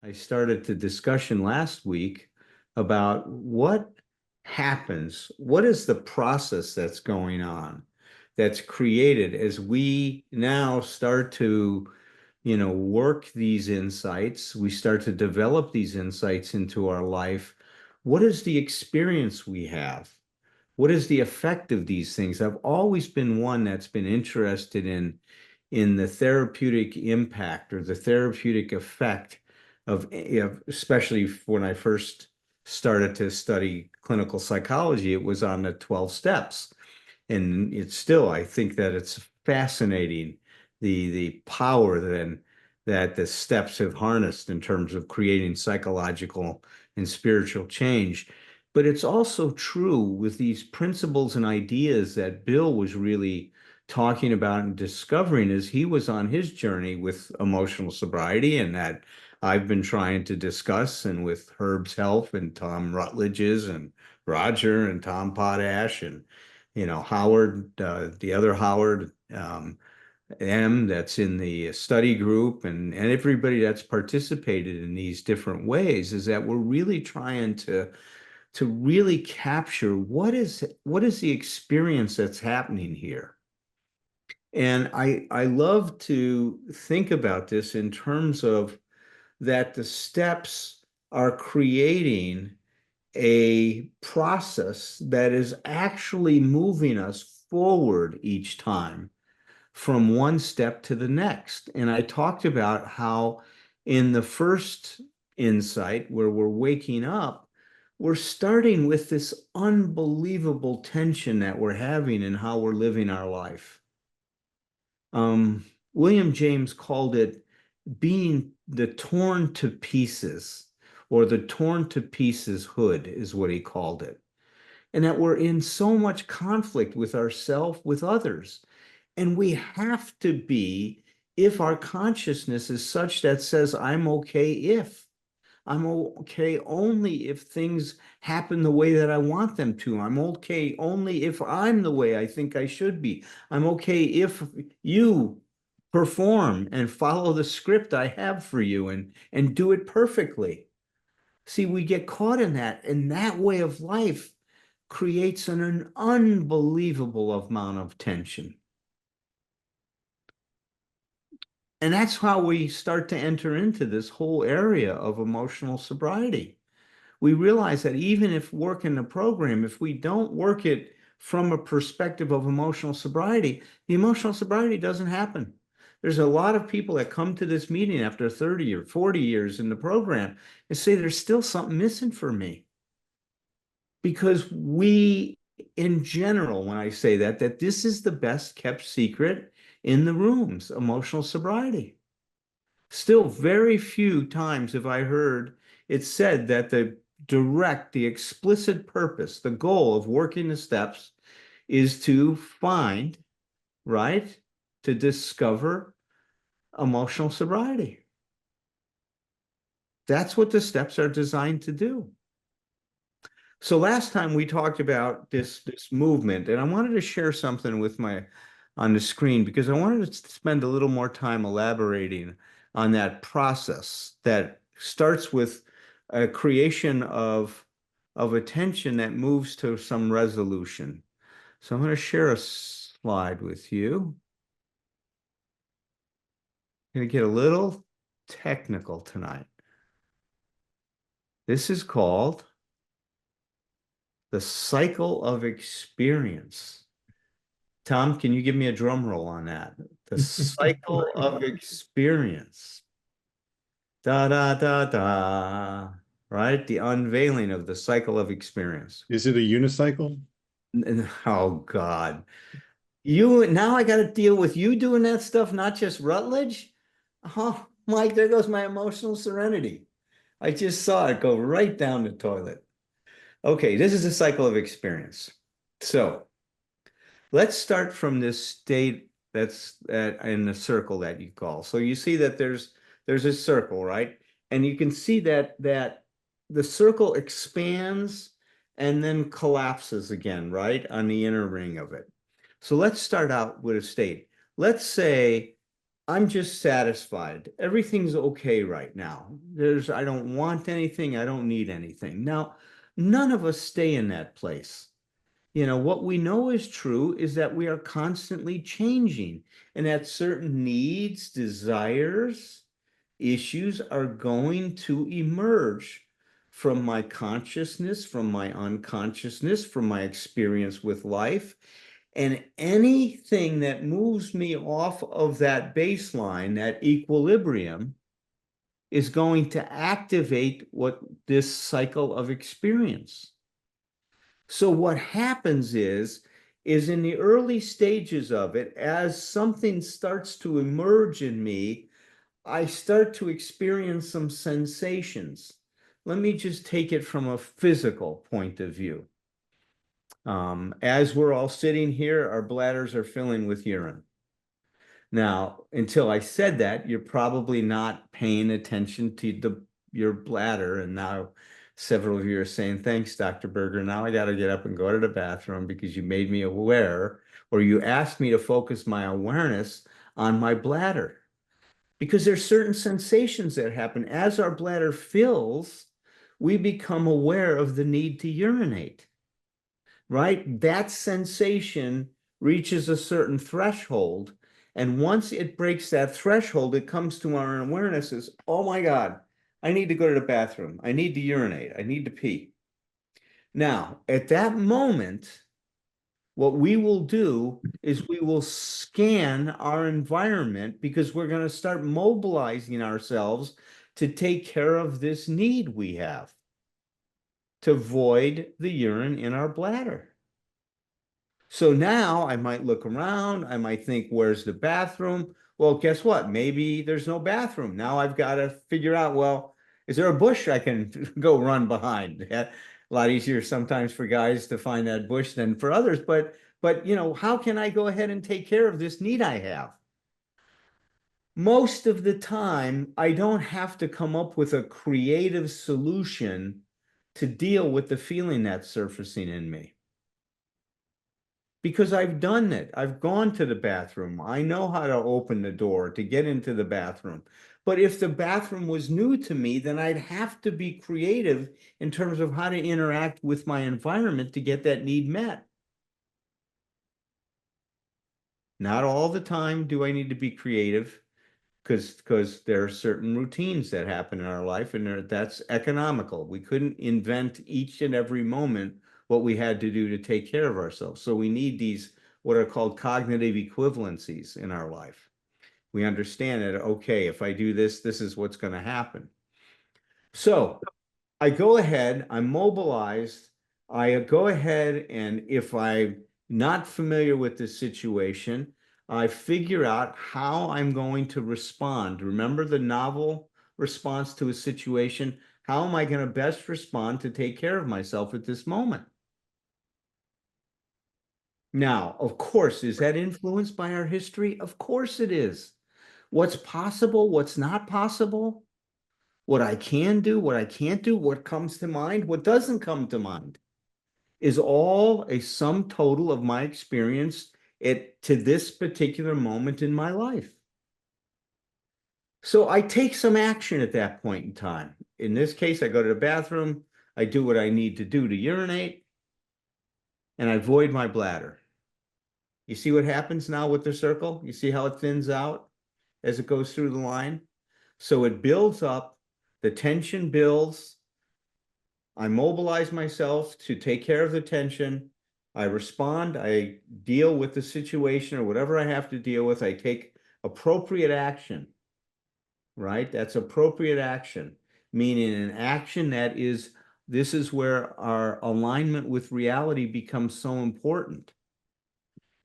I started the discussion last week about what happens, what is the process that's going on that's created as we now start to, work these insights, we start to develop these insights into our life. What is the experience we have? What is the effect of these things? I've always been one that's been interested in the therapeutic impact or the therapeutic effect especially when I first started to study clinical psychology, it was on the 12 steps. And it's still, I think that it's fascinating the power that the steps have harnessed in terms of creating psychological and spiritual change. But it's also true with these principles and ideas that Bill was really talking about and discovering as he was on his journey with emotional sobriety, and that I've been trying to discuss, and with Herb's help and Tom Rutledge's and Roger and Tom Potash and Howard, the other Howard, M that's in the study group, and everybody that's participated in these different ways, is that we're really trying to really capture what is the experience that's happening here. And I love to think about this in terms of that the steps are creating a process that is actually moving us forward each time from one step to the next. And I talked about how in the first insight, where we're waking up, we're starting with this unbelievable tension that we're having in how we're living our life. William James called it being the torn to pieces, or the torn to pieces hood is what he called it. And that we're in so much conflict with ourselves, with others. And we have to be, if our consciousness is such that says, I'm okay only if things happen the way that I want them to. I'm okay only if I'm the way I think I should be. I'm okay if you perform and follow the script I have for you and do it perfectly. See, we get caught in that, and that way of life creates an unbelievable amount of tension. And that's how we start to enter into this whole area of emotional sobriety. We realize that even if working the program, if we don't work it from a perspective of emotional sobriety, the emotional sobriety doesn't happen. There's a lot of people that come to this meeting after 30 or 40 years in the program and say there's still something missing for me. Because we, in general, when I say that this is the best kept secret in the rooms, emotional sobriety. Still, very few times have I heard it said that the explicit purpose, the goal of working the steps is to find, right? To discover emotional sobriety. That's what the steps are designed to do. So last time we talked about this movement, and I wanted to share something with my on the screen because I wanted to spend a little more time elaborating on that process that starts with a creation of attention that moves to some resolution. So I'm going to share a slide with you. I'm going to get a little technical tonight. This is called the cycle of experience. Tom, can you give me a drum roll on that? The cycle of experience. Da da da da. Right? The unveiling of the cycle of experience. Is it a unicycle? Oh God. You now I got to deal with you doing that stuff, not just Rutledge. Oh, Mike, there goes my emotional serenity. I just saw it go right down the toilet. Okay, this is a cycle of experience. So let's start from this state that's in the circle that you call. So you see that there's a circle, right? And you can see that the circle expands and then collapses again, right? On the inner ring of it. So let's start out with a state. Let's say I'm just satisfied. Everything's okay right now. I don't want anything. I don't need anything. Now, none of us stay in that place. What we know is true is that we are constantly changing and that certain needs, desires, issues are going to emerge from my consciousness, from my unconsciousness, from my experience with life. And anything that moves me off of that baseline, that equilibrium, is going to activate what this cycle of experience. So what happens is in the early stages of it, as something starts to emerge in me, I start to experience some sensations. Let me just take it from a physical point of view. As we're all sitting here, our bladders are filling with urine. Now, until I said that, you're probably not paying attention to your bladder. And now several of you are saying, thanks, Dr. Berger. Now I got to get up and go to the bathroom because you made me aware, or you asked me to focus my awareness on my bladder. Because there's certain sensations that happen. As our bladder fills, we become aware of the need to urinate, right? That sensation reaches a certain threshold. And once it breaks that threshold, it comes to our awareness as, oh my God, I need to go to the bathroom. I need to urinate. I need to pee. Now, at that moment, what we will do is we will scan our environment because we're going to start mobilizing ourselves to take care of this need we have to void the urine in our bladder. So now I might look around, I might think, where's the bathroom? Well, guess what? Maybe there's no bathroom. Now I've got to figure out, well, is there a bush I can go run behind? A lot easier sometimes for guys to find that bush than for others, but how can I go ahead and take care of this need I have? Most of the time, I don't have to come up with a creative solution to deal with the feeling that's surfacing in me. Because I've done it. I've gone to the bathroom. I know how to open the door to get into the bathroom. But if the bathroom was new to me, then I'd have to be creative in terms of how to interact with my environment to get that need met. Not all the time do I need to be creative because there are certain routines that happen in our life, and that's economical. We couldn't invent each and every moment what we had to do to take care of ourselves. So we need these what are called cognitive equivalencies in our life. We understand that, okay, if I do this, this is what's going to happen. So I go ahead, I'm mobilized. I go ahead, and if I'm not familiar with the situation, I figure out how I'm going to respond. Remember the novel response to a situation? How am I going to best respond to take care of myself at this moment? Now, of course, is that influenced by our history? Of course it is. What's possible, what's not possible, what I can do, what I can't do, what comes to mind, what doesn't come to mind, is all a sum total of my experience to this particular moment in my life. So I take some action at that point in time. In this case, I go to the bathroom, I do what I need to do to urinate, and I void my bladder. You see what happens now with the circle? You see how it thins out as it goes through the line? So it builds up, the tension builds. I mobilize myself to take care of the tension. I respond, I deal with the situation or whatever I have to deal with. I take appropriate action, right? That's appropriate action, meaning an action that is, this is where our alignment with reality becomes so important.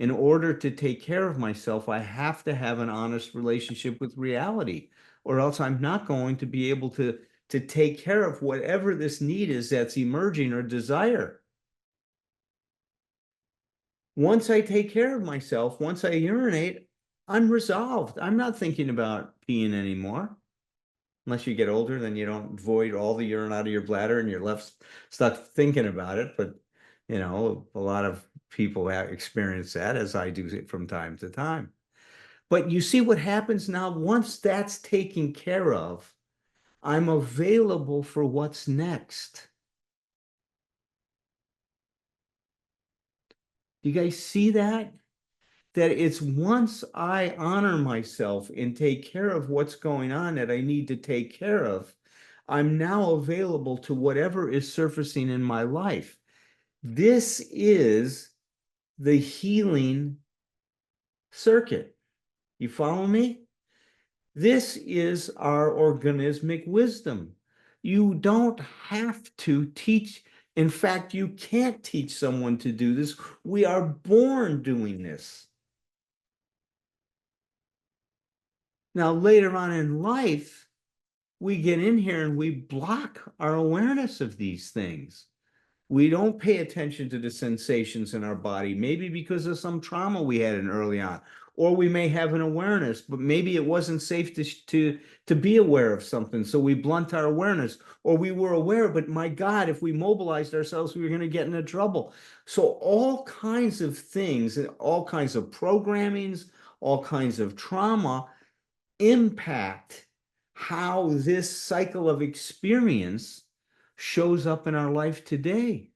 In order to take care of myself, I have to have an honest relationship with reality, or else I'm not going to be able to take care of whatever this need is that's emerging or desire. Once I take care of myself, once I urinate, I'm resolved. I'm not thinking about peeing anymore. Unless you get older, then you don't void all the urine out of your bladder and you're left stuck thinking about it. But, a lot of people have experienced that, as I do from time to time. But you see what happens now, once that's taken care of, I'm available for what's next. Do you guys see that? That it's once I honor myself and take care of what's going on that I need to take care of, I'm now available to whatever is surfacing in my life. This is the healing circuit. You follow me? This is our organismic wisdom. You don't have to teach. In fact, you can't teach someone to do this. We are born doing this. Now, later on in life, we get in here and we block our awareness of these things. We don't pay attention to the sensations in our body, maybe because of some trauma we had in early on, or we may have an awareness, but maybe it wasn't safe to be aware of something, so we blunt our awareness, or we were aware, but my God, if we mobilized ourselves, we were going to get into trouble. So all kinds of things, all kinds of programmings, all kinds of trauma impact how this cycle of experience shows up in our life today.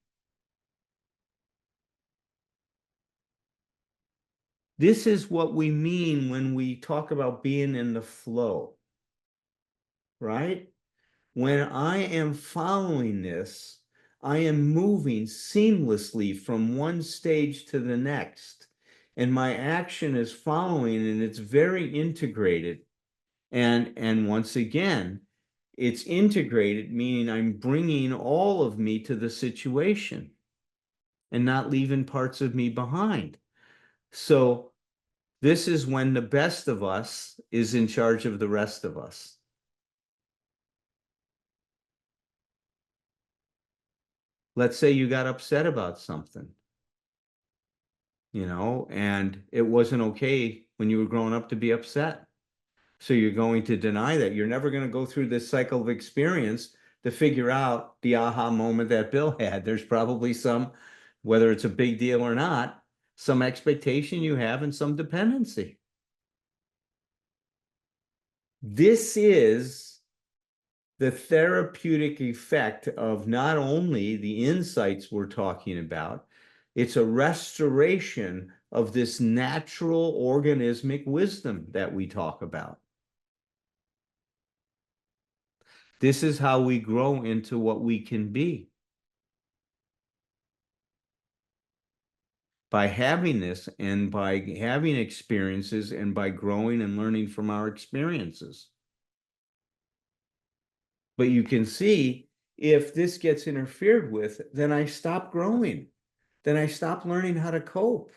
This is what we mean when we talk about being in the flow, right? When I am following this, I am moving seamlessly from one stage to the next, and my action is following, and it's very integrated. And once again, it's integrated, meaning I'm bringing all of me to the situation and not leaving parts of me behind. So this is when the best of us is in charge of the rest of us. Let's say you got upset about something, and it wasn't okay when you were growing up to be upset. So you're going to deny that. You're never going to go through this cycle of experience to figure out the aha moment that Bill had. There's probably some, whether it's a big deal or not, some expectation you have and some dependency. This is the therapeutic effect of not only the insights we're talking about, it's a restoration of this natural organismic wisdom that we talk about. This is how we grow into what we can be. By having this and by having experiences and by growing and learning from our experiences. But you can see if this gets interfered with, then I stop growing. Then I stop learning how to cope.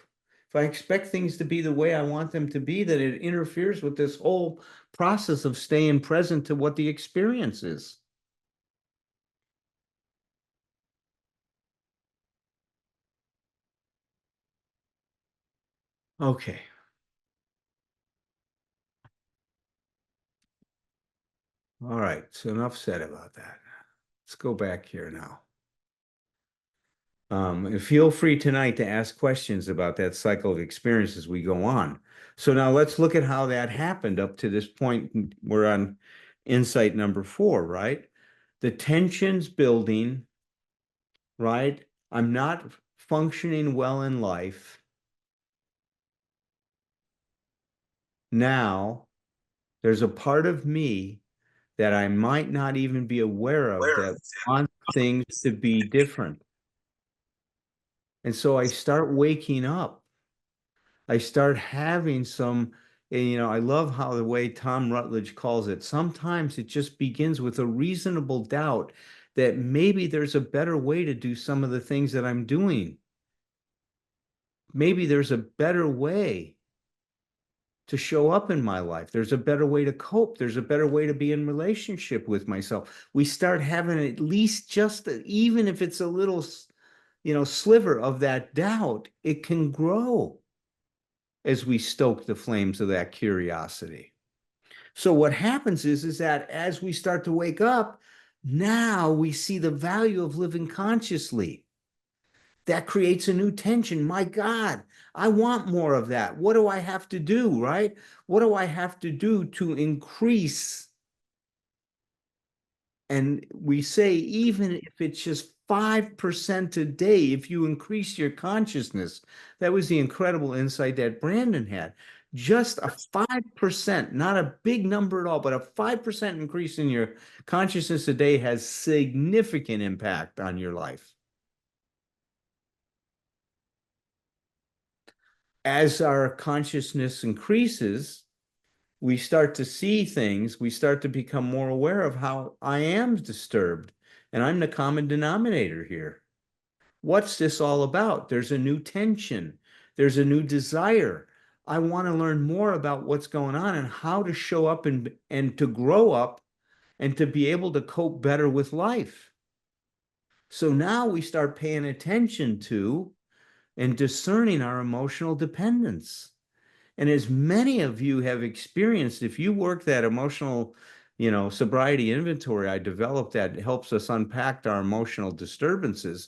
If I expect things to be the way I want them to be, then it interferes with this whole process of staying present to what the experience is. Okay. All right. So enough said about that. Let's go back here now. And feel free tonight to ask questions about that cycle of experience as we go on. So now let's look at how that happened up to this point. We're on insight number 4, right? The tension's building, right? I'm not functioning well in life. Now, there's a part of me that I might not even be aware of that wants things to be different. And so I start waking up. I start having some, I love how the way Tom Rutledge calls it. Sometimes it just begins with a reasonable doubt that maybe there's a better way to do some of the things that I'm doing. Maybe there's a better way to show up in my life. There's a better way to cope. There's a better way to be in relationship with myself. We start having at least just, even if it's a little, sliver of that doubt, it can grow as we stoke the flames of that curiosity. So what happens is that as we start to wake up, now we see the value of living consciously. That creates a new tension. My God, I want more of that. What do I have to do, right? What do I have to do to increase? And we say, even if it's just 5% a day, if you increase your consciousness, that was the incredible insight that Brandon had. Just a 5%, not a big number at all, but a 5% increase in your consciousness a day has significant impact on your life. As our consciousness increases, we start to see things, we start to become more aware of how I am disturbed, and I'm the common denominator here. What's this all about? There's a new tension, there's a new desire. I want to learn more about what's going on and how to show up and to grow up and to be able to cope better with life. So now we start paying attention to and discerning our emotional dependence. And as many of you have experienced, if you work that emotional, sobriety inventory I developed that helps us unpack our emotional disturbances,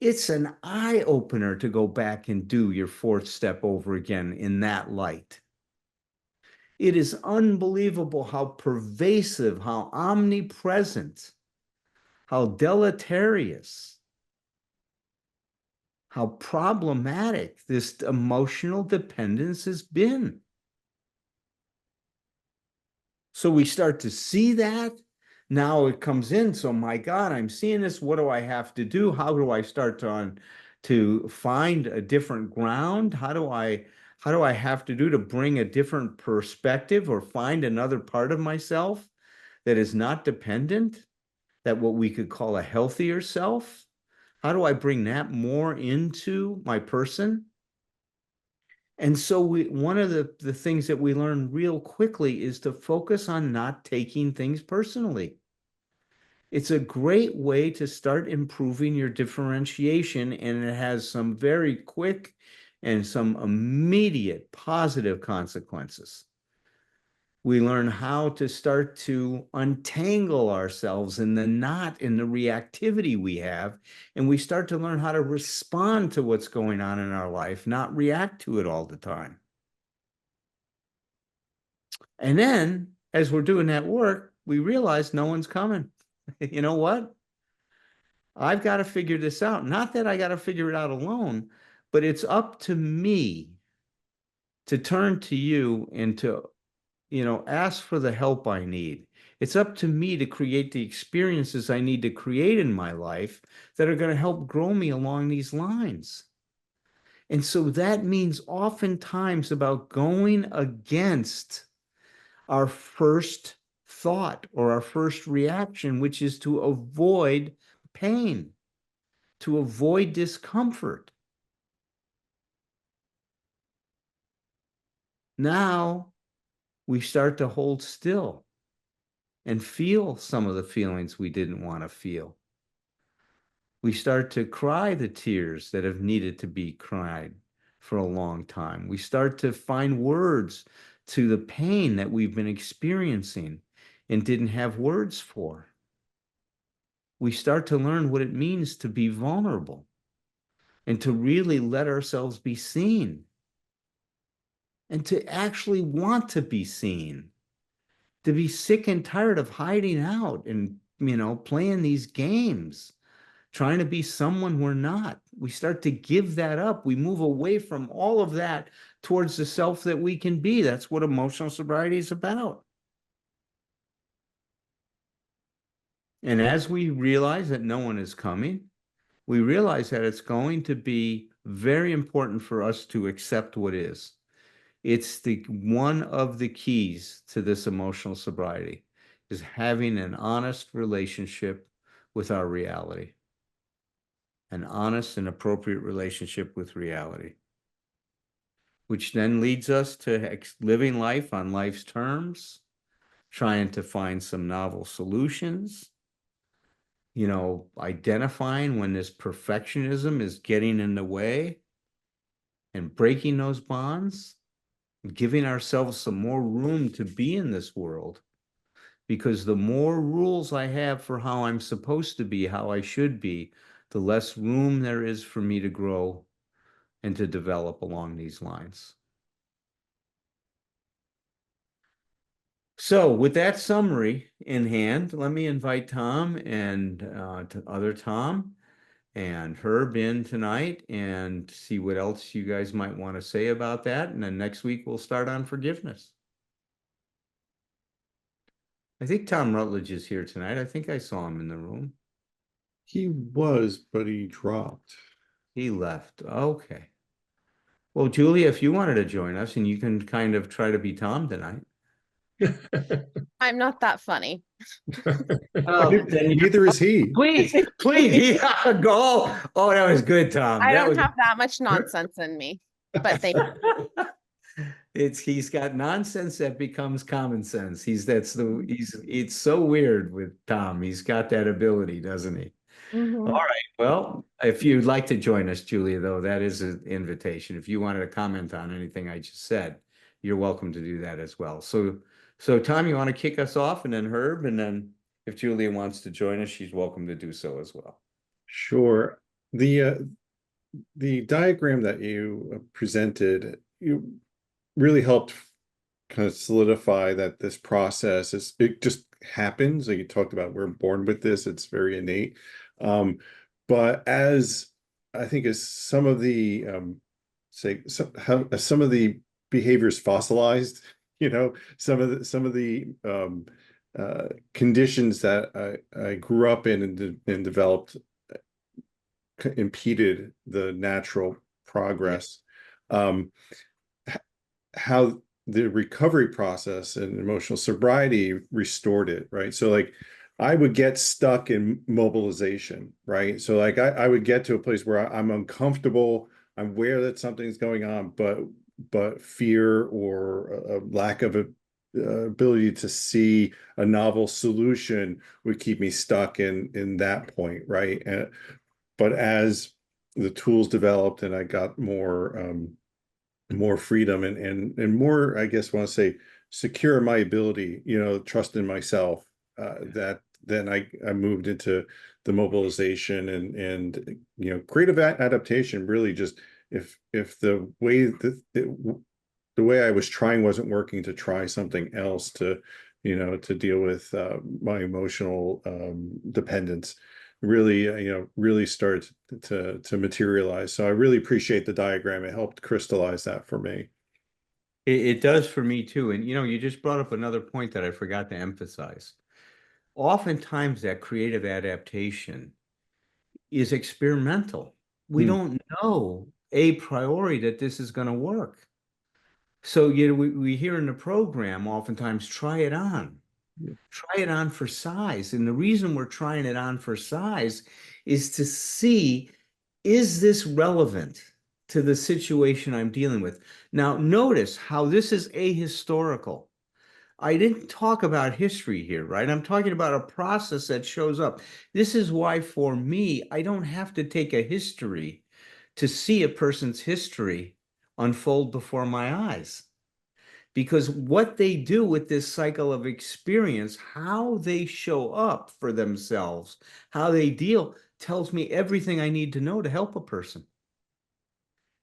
it's an eye opener to go back and do your fourth step over again in that light. It is unbelievable how pervasive, how omnipresent, how deleterious, how problematic this emotional dependence has been. So we start to see that. Now it comes in. So my God, I'm seeing this. What do I have to do? How do I start to find a different ground? How do I have to do to bring a different perspective or find another part of myself that is not dependent, that what we could call a healthier self? How do I bring that more into my person? And so one of the things that we learn real quickly is to focus on not taking things personally. It's a great way to start improving your differentiation, and it has some very quick and some immediate positive consequences. We learn how to start to untangle ourselves in the knot, in the reactivity we have, and we start to learn how to respond to what's going on in our life, not react to it all the time. And then, as we're doing that work, we realize no one's coming. You know what? I've got to figure this out. Not that I got to figure it out alone, but it's up to me to turn to you and to, ask for the help I need. It's up to me to create the experiences I need to create in my life that are going to help grow me along these lines. And so that means oftentimes about going against our first thought or our first reaction, which is to avoid pain, to avoid discomfort. Now we start to hold still and feel some of the feelings we didn't want to feel. We start to cry the tears that have needed to be cried for a long time. We start to find words to the pain that we've been experiencing and didn't have words for. We start to learn what it means to be vulnerable and to really let ourselves be seen and to actually want to be seen, to be sick and tired of hiding out and, playing these games, trying to be someone we're not. We start to give that up. We move away from all of that towards the self that we can be. That's what emotional sobriety is about. And as we realize that no one is coming, we realize that it's going to be very important for us to accept what is. It's one of the keys to this emotional sobriety is having an honest relationship with our reality, an honest and appropriate relationship with reality, which then leads us to living life on life's terms, trying to find some novel solutions, identifying when this perfectionism is getting in the way and breaking those bonds, giving ourselves some more room to be in this world. Because the more rules I have for how I'm supposed to be, how I should be, the less room there is for me to grow and to develop along these lines. So with that summary in hand, let me invite Tom and to other Tom and Herb in tonight and see what else you guys might want to say about that. And then next week we'll start on forgiveness. I think Tom Rutledge is here tonight. I think I saw him in the room. He was, but he dropped. He left. Okay. Well, Julia, if you wanted to join us and you can kind of try to be Tom tonight. I'm not that funny. Oh, Neither is he. please, please. Yeah, go. Oh, that was good, Tom. I That don't was have that much nonsense in me, but thank you. he's got nonsense that becomes common sense. It's so weird with Tom. He's got that ability, doesn't he? All Mhm. right. Well, if you'd like to join us, Julia, though, that is an invitation. If you wanted to comment on anything I just said, you're welcome to do that as well. So Tom, you want to kick us off, and then Herb, and then if Julia wants to join us, she's welcome to do so as well. Sure. The diagram that you presented, you really helped kind of solidify that this process it just happens. Like you talked about, we're born with this, it's very innate. But as I think as some of the some of the behaviors fossilized, some of the conditions that I grew up in and developed impeded the natural progress. Um, how the recovery process and emotional sobriety restored it, right? So like I would get stuck in mobilization, right? So like I would get to a place where I'm uncomfortable, I'm aware that something's going on, but fear or a lack of ability to see a novel solution would keep me stuck in that point, right? But as the tools developed and I got more freedom and more, I guess, want to say secure in my ability, trust in myself, that then I moved into the mobilization and creative adaptation. Really, just if the way I was trying wasn't working, to try something else to deal with my emotional dependence, really really start to materialize. So I really appreciate the diagram. It helped crystallize that for me. It does for me too. And you just brought up another point that I forgot to emphasize. Oftentimes, that creative adaptation is experimental. We Hmm. don't know a priori that this is going to work. So we hear in the program oftentimes try it on. Yeah. Try it on for size. And the reason we're trying it on for size is to see, is this relevant to the situation I'm dealing with? Now, notice how this is ahistorical. I didn't talk about history here, right? I'm talking about a process that shows up. This is why, for me, I don't have to take a history to see a person's history unfold before my eyes. Because what they do with this cycle of experience, how they show up for themselves, how they deal, tells me everything I need to know to help a person.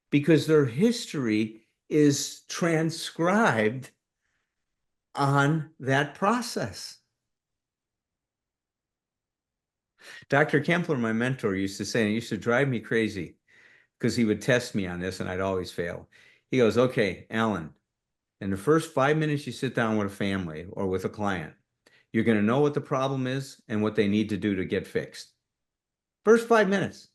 Because their history is transcribed on that process. Dr. Kempler, my mentor, used to say, and it used to drive me crazy because he would test me on this and I'd always fail. He goes, okay, Alan, in the first 5 minutes you sit down with a family or with a client, you're going to know what the problem is and what they need to do to get fixed. First 5 minutes.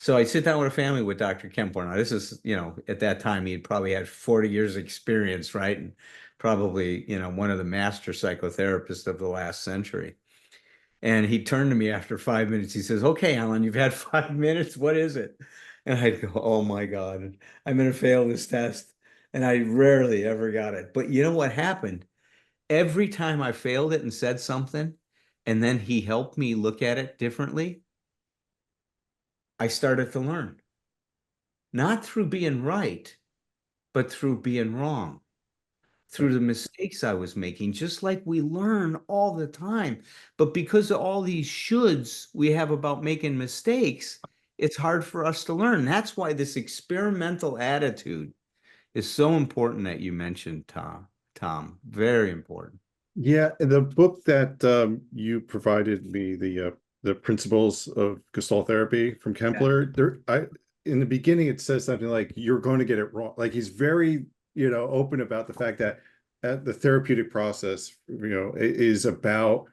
So I sit down with a family with Dr. Kempler. Now, this is, at that time, he'd probably had 40 years experience, right? And probably, one of the master psychotherapists of the last century. And he turned to me after 5 minutes. He says, okay, Alan, you've had 5 minutes. What is it? And I'd go, oh my God, I'm going to fail this test. And I rarely ever got it. But you know what happened? Every time I failed it and said something, and then he helped me look at it differently, I started to learn. Not through being right, but through being wrong. through the mistakes I was making, just like we learn all the time. But because of all these shoulds we have about making mistakes, it's hard for us to learn. That's why this experimental attitude is so important that you mentioned, Tom. Tom, very important. Yeah, the book that you provided me, the principles of Gestalt therapy from Kempler, in the beginning it says something like you're going to get it wrong. Like he's very, open about the fact that the therapeutic process, is about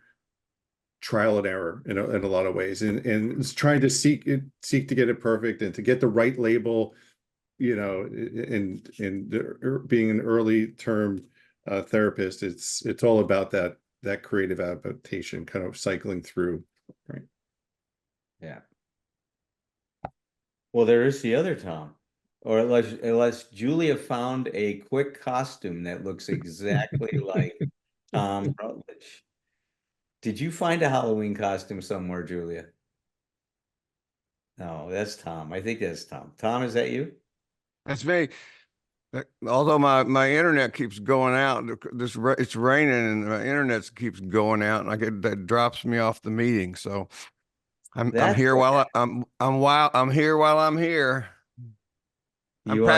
trial and error in a lot of ways, and it's trying to seek to get it perfect and to get the right label, being an early term therapist, it's all about that creative adaptation, kind of cycling through, right? Yeah. Well, there is the other Tom. Or unless Julia found a quick costume that looks exactly like Tom Rutledge. Did you find a Halloween costume somewhere, Julia? No, that's Tom. I think that's Tom. Tom, is that you? That's me. Although my internet keeps going out, it's raining and my internet keeps going out, and that drops me off the meeting. So I'm That's here while I'm here while I'm here. you are.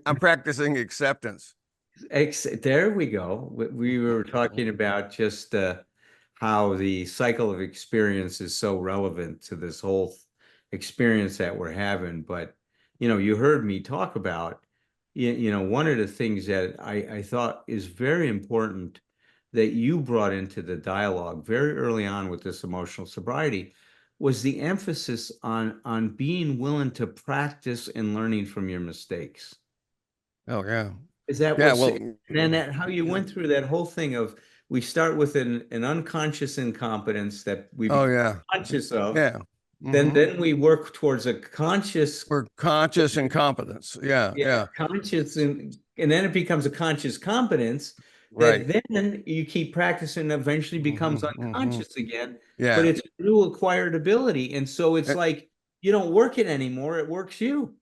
I'm practicing acceptance. There we go. We were talking about just how the cycle of experience is so relevant to this whole experience that we're having. But, you heard me talk about, one of the things that I thought is very important that you brought into the dialogue very early on with this emotional sobriety was the emphasis on being willing to practice and learning from your mistakes. Oh yeah. Is that Yeah, what's well, and that how you went through that whole thing of we start with an unconscious incompetence that we oh become yeah. conscious of, Yeah. then we work towards a conscious, We're conscious incompetence. Yeah, yeah, yeah. conscious and then it becomes a conscious competence Right. that then you keep practicing and eventually becomes Hmm. unconscious again, but Yeah. it's a new acquired ability. And so it's like you don't work it anymore, it works you.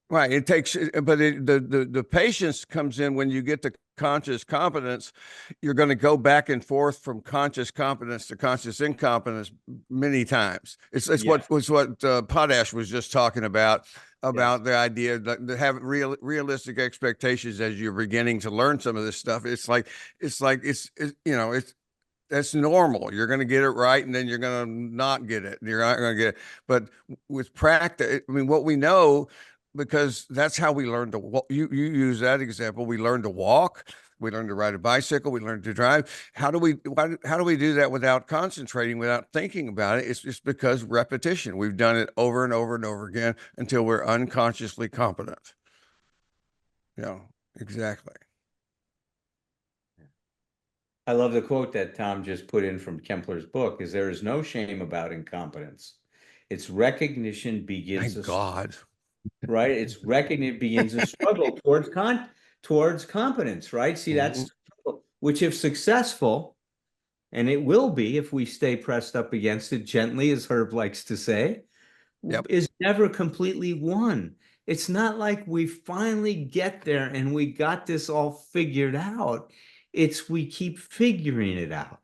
Right. It takes, but the patience comes in when you get to conscious competence. You're going to go back and forth from conscious competence to conscious incompetence many times. It's Yeah. what Potash was just talking about Yes. the idea that to have realistic expectations as you're beginning to learn some of this stuff. It's that's normal. You're going to get it right, and then you're going to not get it. You're not going to get it. But with practice, I mean, what we know, because that's how we learn to walk. You use that example. We learn to walk. We learn to ride a bicycle. We learn to drive. How do we do that without concentrating, without thinking about it? It's just because repetition. We've done it over and over and over again until we're unconsciously competent. Yeah, exactly. I love the quote that Tom just put in from Kempler's book is there is no shame about incompetence. It's recognition begins Thank God. right? It's recognition begins a struggle towards competence, right? See, that's which if successful, and it will be if we stay pressed up against it gently, as Herb likes to say, Yep. is never completely won. It's not like we finally get there and we got this all figured out. It's we keep figuring it out,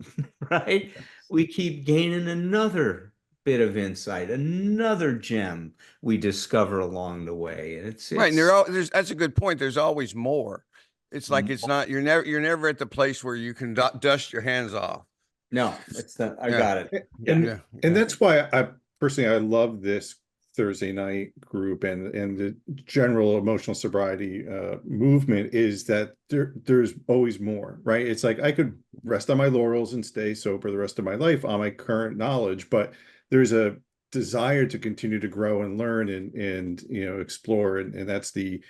right? We keep gaining another bit of insight, another gem we discover along the way. And Right, and that's a good point. There's always more. It's like it's not you're never at the place where you can dust your hands off. no, it's not, I Yeah. got it. And Yeah. and that's why I personally I love this Thursday night group and the general emotional sobriety movement is that there's always more, right? It's like I could rest on my laurels and stay sober the rest of my life on my current knowledge, but there's a desire to continue to grow and learn and explore, and that's the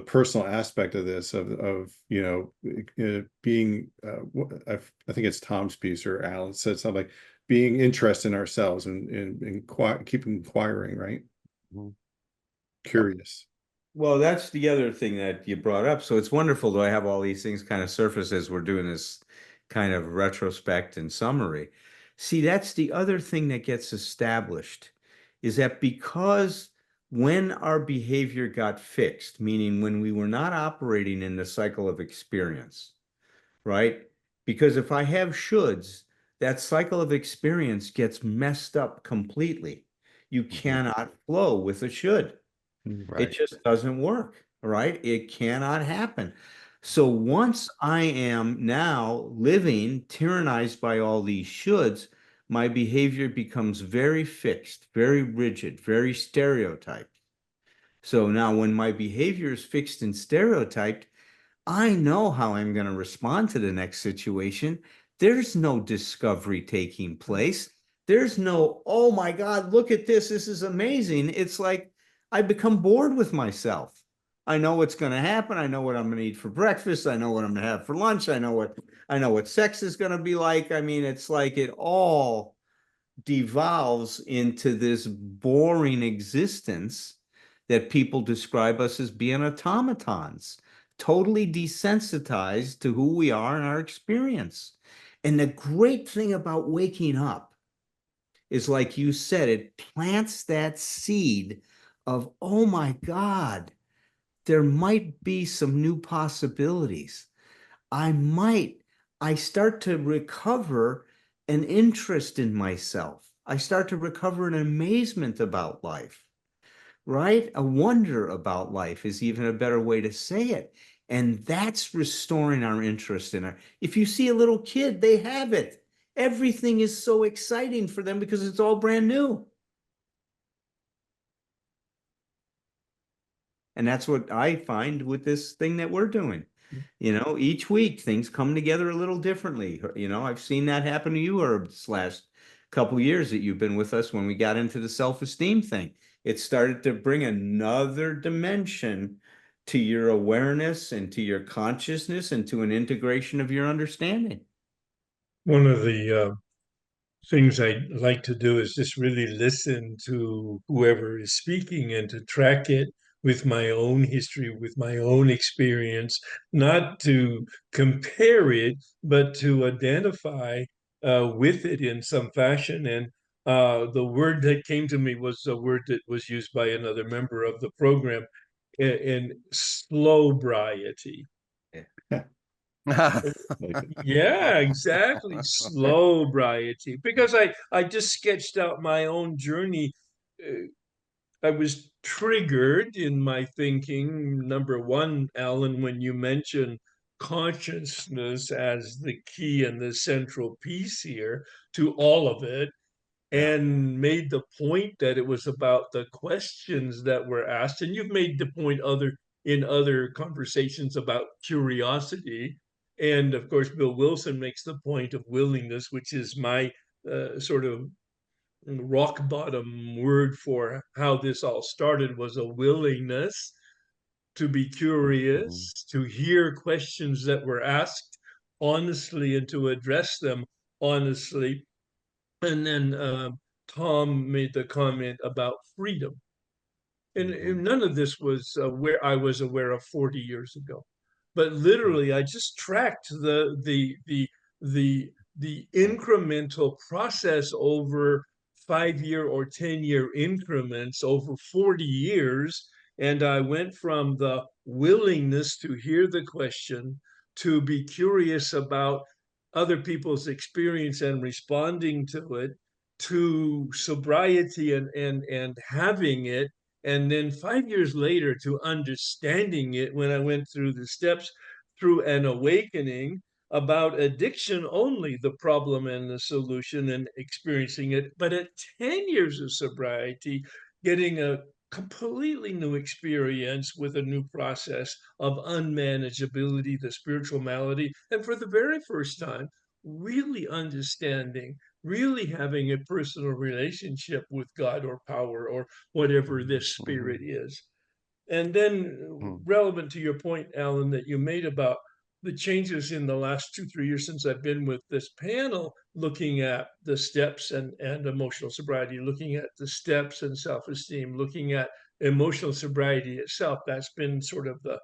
personal aspect of this of being I think it's Tom's piece or Alan said something like being interested in ourselves and keep inquiring, right? Curious. Well, that's the other thing that you brought up. So it's wonderful to have all these things kind of surface as we're doing this kind of retrospect and summary. See, that's the other thing that gets established is that because when our behavior got fixed, meaning when we were not operating in the cycle of experience, right? Because if I have shoulds, that cycle of experience gets messed up completely. You cannot flow with a should. It Right. just doesn't work, right? It cannot happen. So once I am now living tyrannized by all these shoulds, my behavior becomes very fixed, very rigid, very stereotyped. So now when my behavior is fixed and stereotyped, I know how I'm going to respond to the next situation. There's no discovery taking place. There's no, oh my God, look at this. This is amazing. It's like I become bored with myself. I know what's going to happen. I know what I'm going to eat for breakfast. I know what I'm going to have for lunch. I know what sex is going to be like. I mean, it's like it all devolves into this boring existence that people describe us as being automatons, totally desensitized to who we are and our experience. And the great thing about waking up is, like you said, it plants that seed of, oh my God, there might be some new possibilities. I might, I start to recover an interest in myself. I start to recover an amazement about life, right? A wonder about life is even a better way to say it. And that's restoring our interest in it. If you see a little kid, they have it. Everything is so exciting for them because it's all brand new. And that's what I find with this thing that we're doing. Each week things come together a little differently. I've seen that happen to you, Herb, this last couple years that you've been with us when we got into the self-esteem thing. It started to bring another dimension to your awareness and to your consciousness and to an integration of your understanding. One of the things I like to do is just really listen to whoever is speaking and to track it with my own history, with my own experience, not to compare it, but to identify with it in some fashion. And the word that came to me was a word that was used by another member of the program in slowbriety. Yeah, exactly. Slowbriety. Because I just sketched out my own journey. I was triggered in my thinking. Number one, Alan, when you mentioned consciousness as the key and the central piece here to all of it, Yeah. and made the point that it was about the questions that were asked. And you've made the point in other conversations about curiosity. And of course, Bill Wilson makes the point of willingness, which is my sort of rock bottom word for how this all started, was a willingness to be curious, to hear questions that were asked honestly and to address them honestly. And then Tom made the comment about freedom. And none of this was where I was aware of 40 years ago. But literally, I just tracked the incremental process over 5-year or 10-year increments over 40 years. And I went from the willingness to hear the question to be curious about other people's experience and responding to it, to sobriety and having it, and then 5 years later to understanding it when I went through the steps through an awakening about addiction only, the problem and the solution, and experiencing it. But at 10 years of sobriety, getting a completely new experience with a new process of unmanageability, the spiritual malady, and for the very first time, really understanding, really having a personal relationship with God or power or whatever this spirit is. And then, relevant to your point, Alan, that you made about the changes in the last 2, 3 years since I've been with this panel, looking at the steps and emotional sobriety, looking at the steps and self-esteem, looking at emotional sobriety itself. That's been sort of the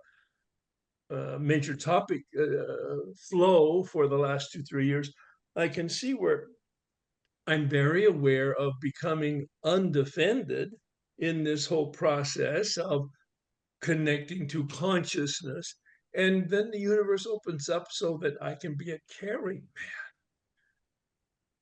major topic flow for the last 2, 3 years. I can see where I'm very aware of becoming undefended in this whole process of connecting to consciousness. And then the universe opens up so that I can be a caring man.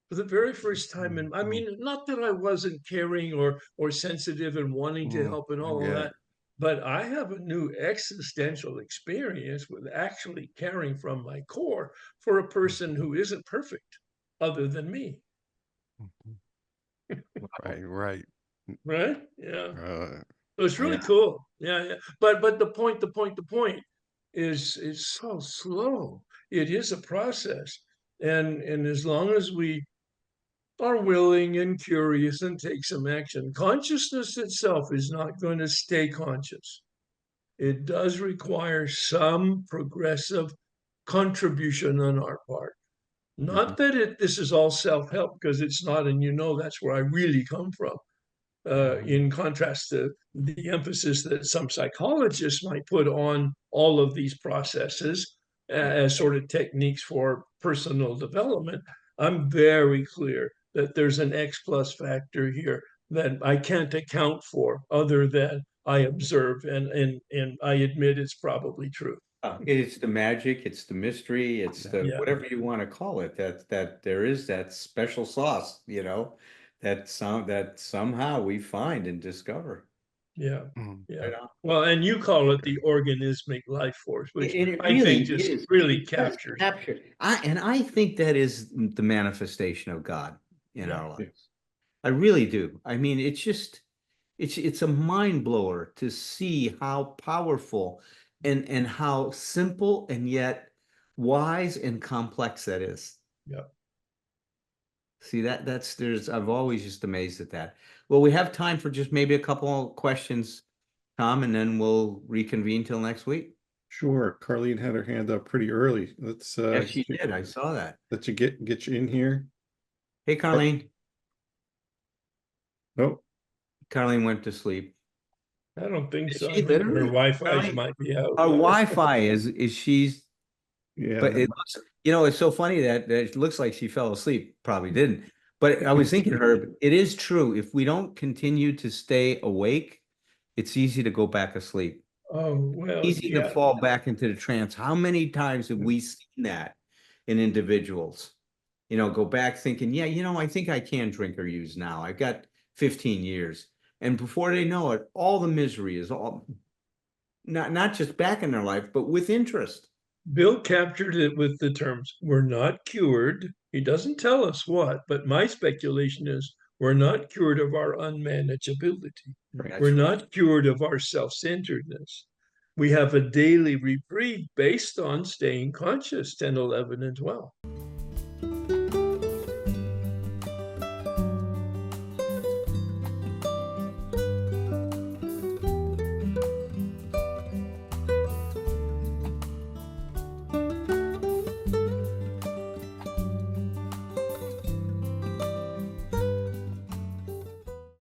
For the very first time in, I mean, not that I wasn't caring or sensitive and wanting to help and all of Yeah. that, but I have a new existential experience with actually caring from my core for a person who isn't perfect other than me. Right, right. Right? Yeah. Uh, So it's really Yeah. cool. Yeah, yeah. But the point is so slow. It is a process. And as long as we are willing and curious and take some action, consciousness itself is not going to stay conscious. It does require some progressive contribution on our part. Not that this is all self-help, because it's not, and that's where I really come from. In contrast to the emphasis that some psychologists might put on all of these processes as sort of techniques for personal development, I'm very clear that there's an X plus factor here that I can't account for other than I observe, and I admit it's probably true. It's the magic, it's the mystery, it's the Yeah. whatever you want to call it, that there is that special sauce, that somehow we find and discover. Yeah. mm. Yeah. Right on. Well, and you call it the organismic life force, which And it I really think just is. really It does captures. capture. I think that is the manifestation of God in Yeah. our lives. I really do. I mean, it's a mind blower to see how powerful and how simple and yet wise and complex that is. Yeah. See I've always just amazed at that. Well, we have time for just maybe a couple of questions, Tom, and then we'll reconvene till next week. Sure. Carlene had her hand up pretty early. Let's Yes, she did. I saw that. let you get you in here. Hey, Carlene. Oh, Carlene went to sleep. I don't think Is so. she I think her literally? Wi-Fi's Carlene? might be out. Our Wi-Fi is she's, yeah. but it looks, it's so funny that it looks like she fell asleep. Probably didn't. But I was thinking, Herb, it is true. If we don't continue to stay awake, it's easy to go back asleep. Oh, well, Easy to yeah. fall back into the trance. How many times have we seen that in individuals? Go back thinking, yeah, I think I can drink or use now. I've got 15 years. And before they know it, all the misery is all not just back in their life, but with interest. Bill captured it with the terms, we're not cured. He doesn't tell us what, but my speculation is we're not cured of our unmanageability. Right. We're not cured of our self-centeredness. We have a daily reprieve based on staying conscious, 10, 11, and 12.